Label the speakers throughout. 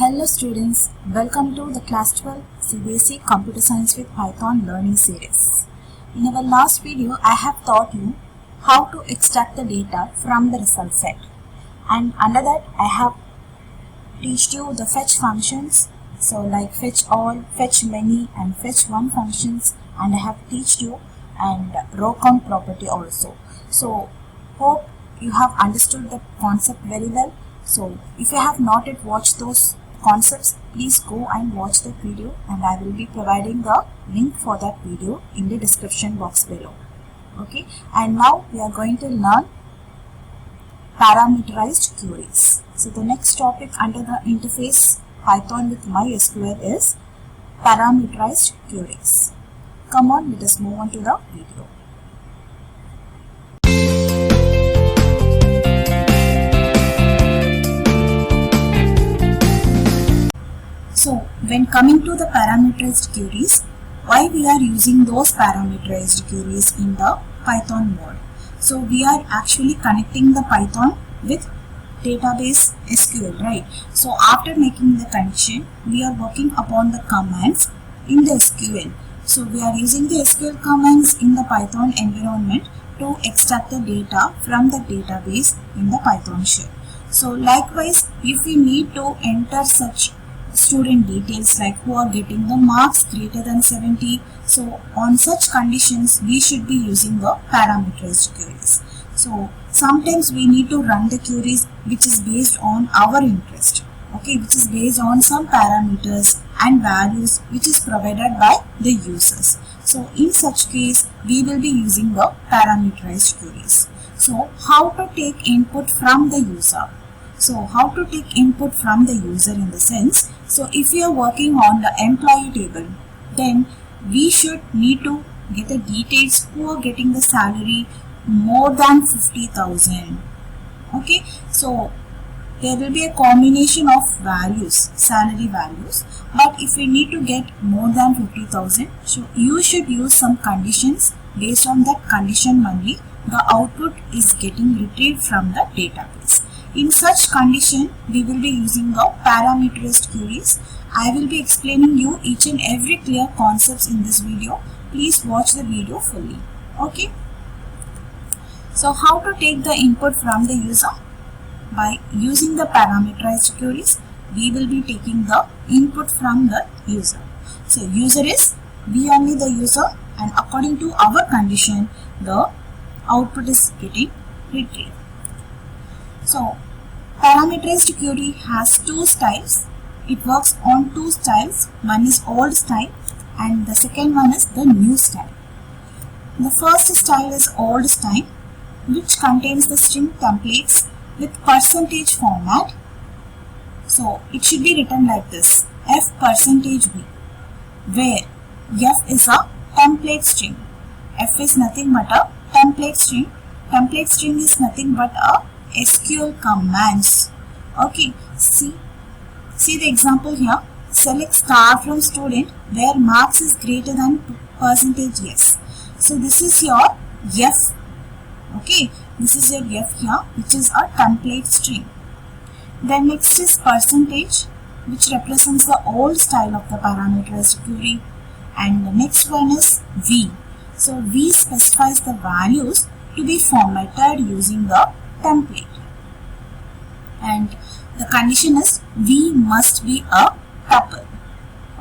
Speaker 1: Hello students, welcome to the Class 12 CBSE Computer Science with Python learning series. In our last video, I have taught you how to extract the data from the result set. And under that, I have taught you the fetch functions. So like fetch all, fetch many and fetch one functions. And I have taught you and row count property also. So hope you have understood the concept very well. So if you have not yet watched those concepts, please go and watch that video, and I will be providing the link for that video in the description box below. Okay, and now we are going to learn parameterized queries. So the next topic under the interface Python with Mysql is parameterized queries. Come on, let us move on to the video. So when coming to the parameterized queries, why we are using those parameterized queries in the Python mode? So we are actually connecting the Python with database SQL, right? So after making the connection, we are working upon the commands in the SQL. So we are using the SQL commands in the Python environment to extract the data from the database in the Python shell. So likewise, if we need to enter such student details like who are getting the marks greater than 70, so on such conditions we should be using the parameterized queries. So sometimes we need to run the queries which is based on our interest, okay, which is based on some parameters and values which is provided by the users. So in such case we will be using the parameterized queries. So how to take input from the user? So how to take input from the user in the sense, so if you are working on the employee table, then we should need to get the details who are getting the salary more than 50,000. Okay, so there will be a combination of values, salary values, but if we need to get more than 50,000, so you should use some conditions. Based on that condition only, the output is getting retrieved from the database. In such condition, we will be using the parameterized queries. I will be explaining you each and every clear concepts in this video. Please watch the video fully. Okay. So how to take the input from the user? By using the parameterized queries, we will be taking the input from the user. So user is we only the user, and according to our condition, the output is getting retrieved. So parameterized query has two styles. It works on two styles. One is old style and the second one is the new style. The first style is old style, which contains the string templates with percentage format. So it should be written like this: f%v, where f is a template string. F is nothing but a template string. Template string is nothing but a SQL commands. Okay, see the example here. Select star from student where marks is greater than percentage yes. So this is your f. Okay, this is your f here, which is a template string. Then next is percentage, which represents the old style of the parameterized query, and the next one is v. So v specifies the values to be formatted using the template, and the condition is v must be a tuple.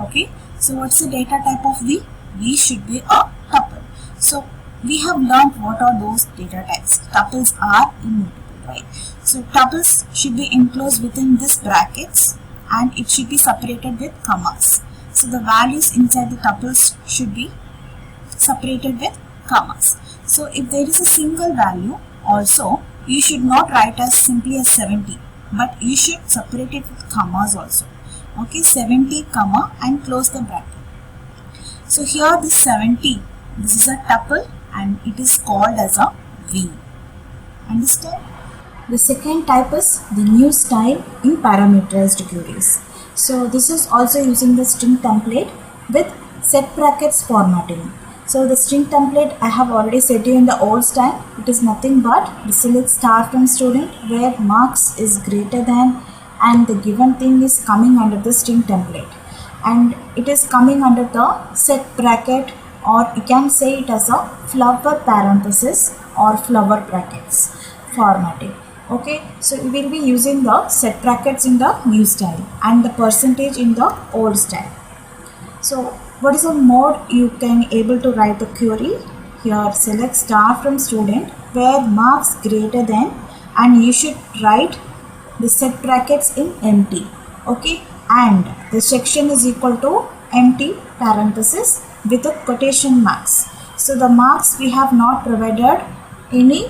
Speaker 1: Okay, so what's the data type of v? V should be a tuple. So we have learned what are those data types. Tuples are immutable, right? So tuples should be enclosed within this brackets and it should be separated with commas. So the values inside the tuples should be separated with commas. So if there is a single value also, you should not write as simply as 70, but you should separate it with commas also. Okay, 70 comma and close the bracket. So here this 70, this is a tuple and it is called as a v. Understand? The second type is the new style in parameterized queries. So this is also using the string template with set brackets formatting. So the string template I have already said to you in the old style, it is nothing but select star from student where marks is greater than and the given thing is coming under the string template, and it is coming under the set bracket, or you can say it as a flower parenthesis or flower brackets formatting. Okay, so we will be using the set brackets in the new style and the percentage in the old style. So what is the mode you can able to write the query? Here select star from student where marks greater than, and you should write the set brackets in empty. Okay, and the section is equal to empty parenthesis with a quotation marks. So the marks we have not provided any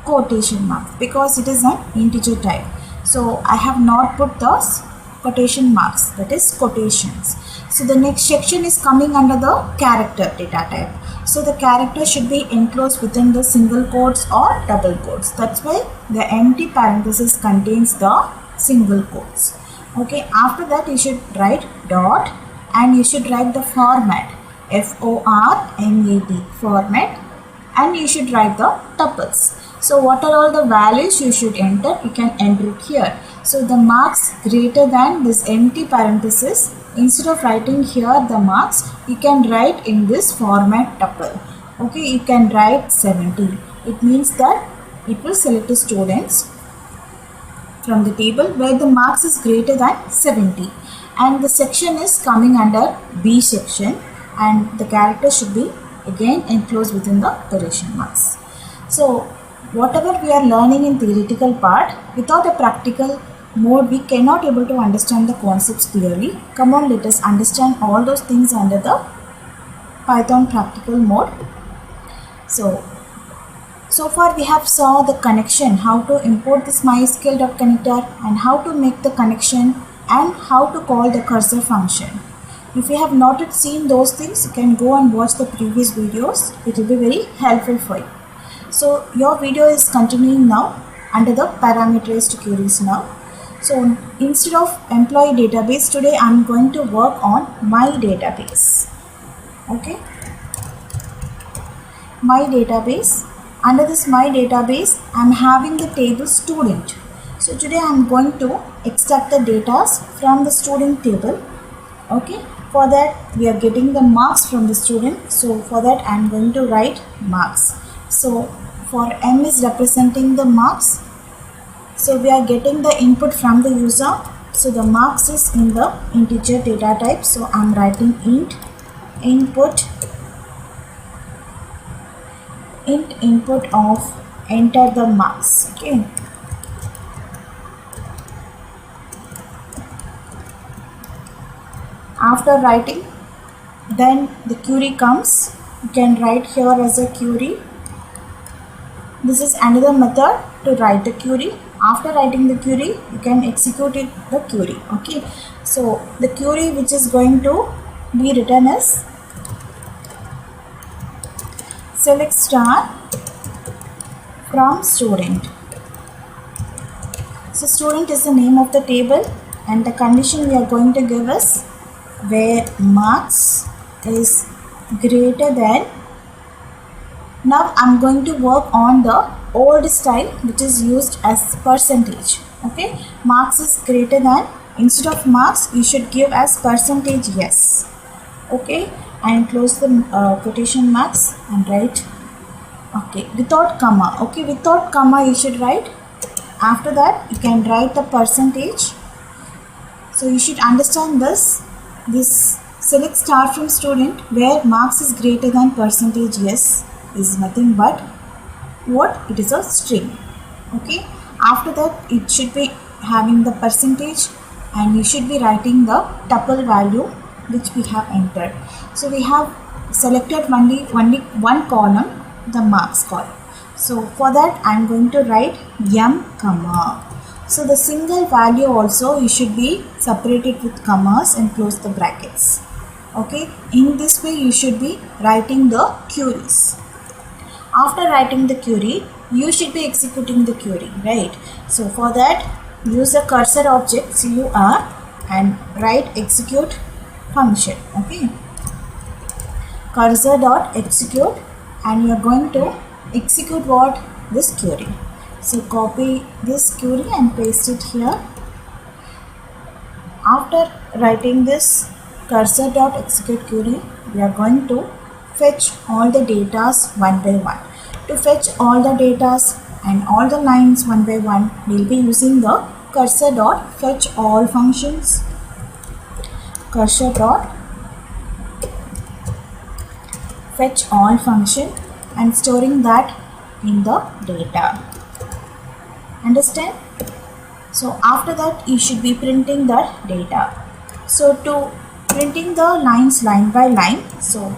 Speaker 1: quotation marks because it is an integer type. So I have not put those quotation marks, that is quotations. So the next section is coming under the character data type. So the character should be enclosed within the single quotes or double quotes. That's why the empty parenthesis contains the single quotes. Okay, after that you should write dot, and you should write the format, format, format, and you should write the tuples. So what are all the values you should enter? You can enter it here. So the marks greater than this empty parenthesis, instead of writing here the marks, you can write in this format tuple. Okay, you can write 70. It means that it will select the students from the table where the marks is greater than 70. And the section is coming under B section, and the character should be again enclosed within the quotation marks. So whatever we are learning in theoretical part, without a practical mode we cannot able to understand the concepts clearly. Come on, let us understand all those things under the Python practical mode. So far we have saw the connection, how to import this Mysql connector and how to make the connection and how to call the cursor function. If you have not yet seen those things, you can go and watch the previous videos. It will be very helpful for you. So your video is continuing now under the parameterized queries now. So instead of employee database, today I am going to work on my database. Okay, my database. Under this my database, I am having the table student. So today I am going to extract the data from the student table. Okay, for that we are getting the marks from the student. So for that I am going to write marks. So for M is representing the marks. So we are getting the input from the user. So the marks is in the integer data type. So I am writing int input of enter the marks. Okay. After writing, then the query comes. You can write here as a query. This is another method to write the query. After writing the query, you can execute the query. Okay. So the query which is going to be written as select star from student. So student is the name of the table, and the condition we are going to give is where marks is greater than. Now I am going to work on the old style which is used as percentage. Okay, marks is greater than, instead of marks you should give as percentage yes. Okay, and close the quotation marks and write okay without comma. Okay, without comma you should write. After that you can write the percentage. So you should understand this select star from student where marks is greater than percentage yes is nothing but what? It is a string. Okay, after that it should be having the percentage, and you should be writing the tuple value which we have entered. So we have selected only one column, the marks column. So for that I am going to write m comma. So the single value also you should be separated with commas and close the brackets. Okay, in this way you should be writing the queries. After writing the query, you should be executing the query, right? So for that, use the cursor object CUR and write execute function. Okay, cursor dot execute, and you are going to execute what? This query. So copy this query and paste it here. after writing this cursor.execute query, we are going to fetch all the datas one by one. To fetch all the datas and all the lines one by one, we will be using the cursor.fetchAll functions. Cursor.fetchAll function and storing that in the data. Understand? So after that you should be printing that data. So to printing the lines line by line, so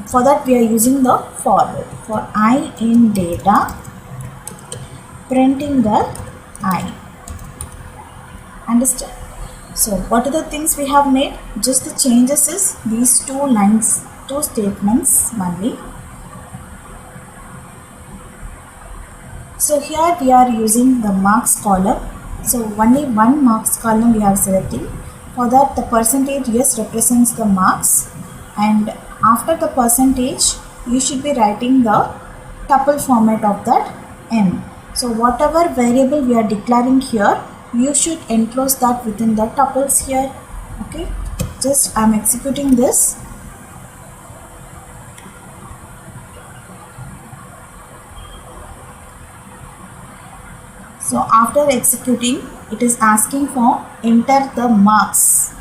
Speaker 1: for that we are using the for loop. For I in data, printing the I. Understand? So what are the things we have made? Just the changes is these two lines, two statements only. So here we are using the marks column. So only one marks column we are selecting. For that the percentage yes represents the marks, and after the percentage you should be writing the tuple format of that m. So whatever variable we are declaring here, you should enclose that within the tuples here. Okay, just I am executing this. So after executing, it is asking for enter the marks.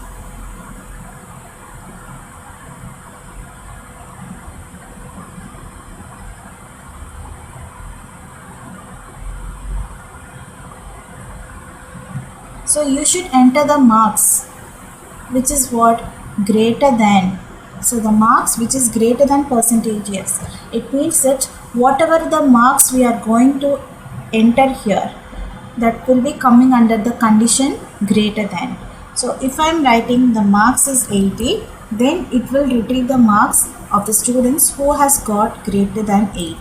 Speaker 1: So you should enter the marks, which is what? Greater than. So the marks which is greater than percentage yes. It means that whatever the marks we are going to enter here, that will be coming under the condition greater than. So if I am writing the marks is 80, then it will retrieve the marks of the students who has got greater than 80.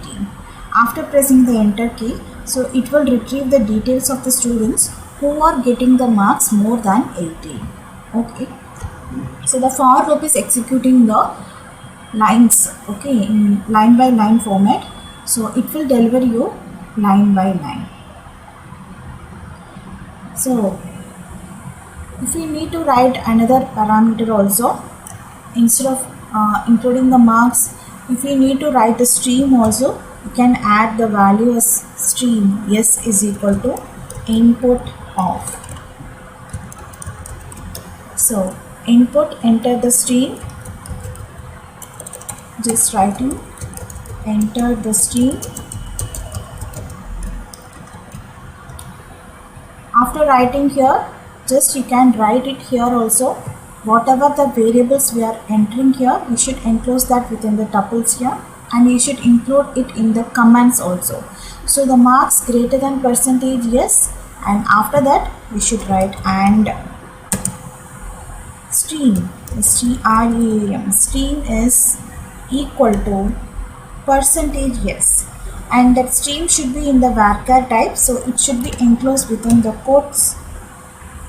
Speaker 1: After pressing the enter key, so it will retrieve the details of the students who are getting the marks more than 80. Okay. So the for loop is executing the lines, okay, in line by line format. So it will deliver you line by line. So if you need to write another parameter also, instead of including the marks, if you need to write the stream also, you can add the value as stream yes is equal to input of. So input, enter the stream, just writing enter the stream. After writing here, just you can write it here also. Whatever the variables we are entering here, you should enclose that within the tuples here, and you should include it in the commands also. So the marks greater than percentage yes, and after that we should write and stream, stream, stream is equal to percentage yes, and that stream should be in the varchar type, so it should be enclosed within the quotes.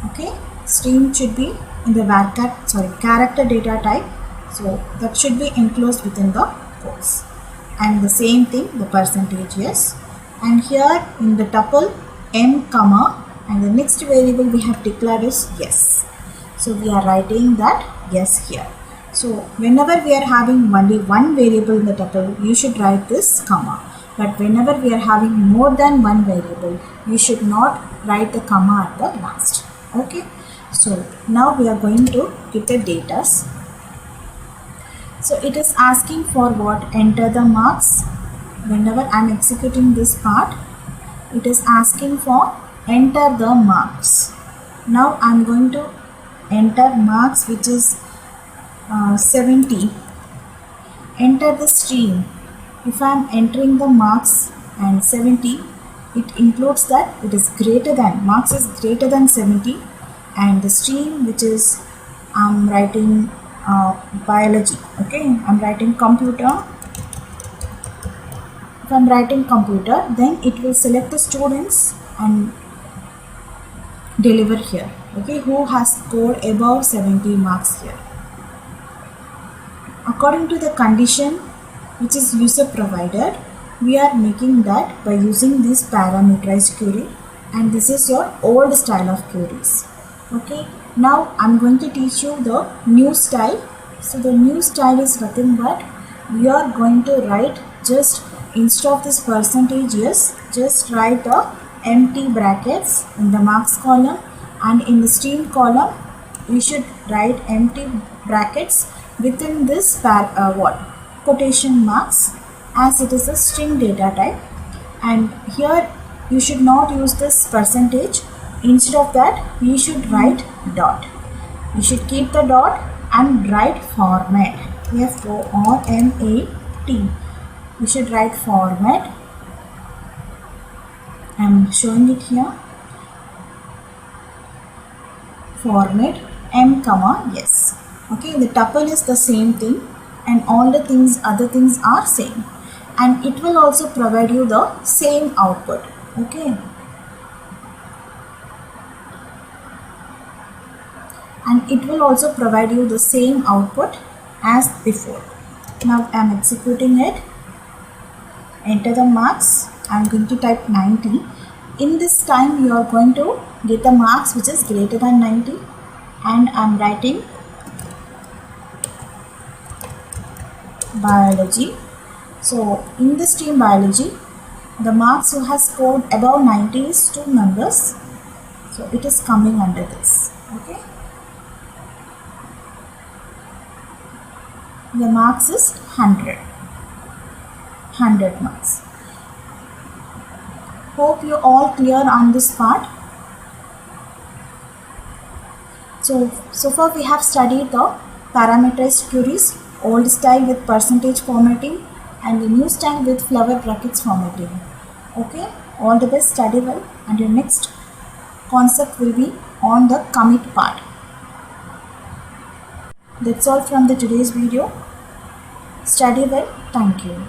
Speaker 1: Okay, stream should be in the varchar, character data type, so that should be enclosed within the quotes. And the same thing, the percentage yes, and here in the tuple m comma, and the next variable we have declared is yes, so we are writing that yes here. So whenever we are having only one variable in the tuple, you should write this comma, but whenever we are having more than one variable, you should not write the comma at the last. Okay, so now we are going to get the datas. So it is asking for what? Enter the marks. Whenever I am executing this part, it is asking for enter the marks. Now I am going to enter marks, which is 70. Enter the stream. If I am entering the marks and 70, it includes that it is greater than, marks is greater than 70, and the stream which is I am writing biology. Okay, I am writing computer. If I am writing computer, then it will select the students and deliver here. Okay, who has scored above 70 marks here. According to the condition which is user provided, we are making that by using this parameterized query, and this is your old style of queries. Okay, Now I'm going to teach you the new style. So the new style is nothing but we are going to write just instead of this percentage yes, just write the empty brackets in the marks column, and in the stream column we should write empty brackets within this quotation marks, as it is a string data type. And here you should not use this percentage. Instead of that we should write dot. You should keep the dot and write format, F-O-R-M-A-T. You should write format. I am showing it here. Format m comma yes. Okay, the tuple is the same thing and all the things, other things are same, and it will also provide you the same output. Okay, and it will also provide you the same output as before. Now I am executing it. Enter the marks. I am going to type 90. In this time you are going to get the marks which is greater than 90, and I am writing biology. So in the stream biology, the marks who has scored above 90 is 2 members. So it is coming under this. Okay. The marks is 100 marks. Hope you all clear on this part. So far we have studied the parameterized queries, old style with percentage formatting and the new style with flower brackets formatting. Okay, all the best, study well, and your next concept will be on the commit part. That's all from the today's video. Study well. Thank you.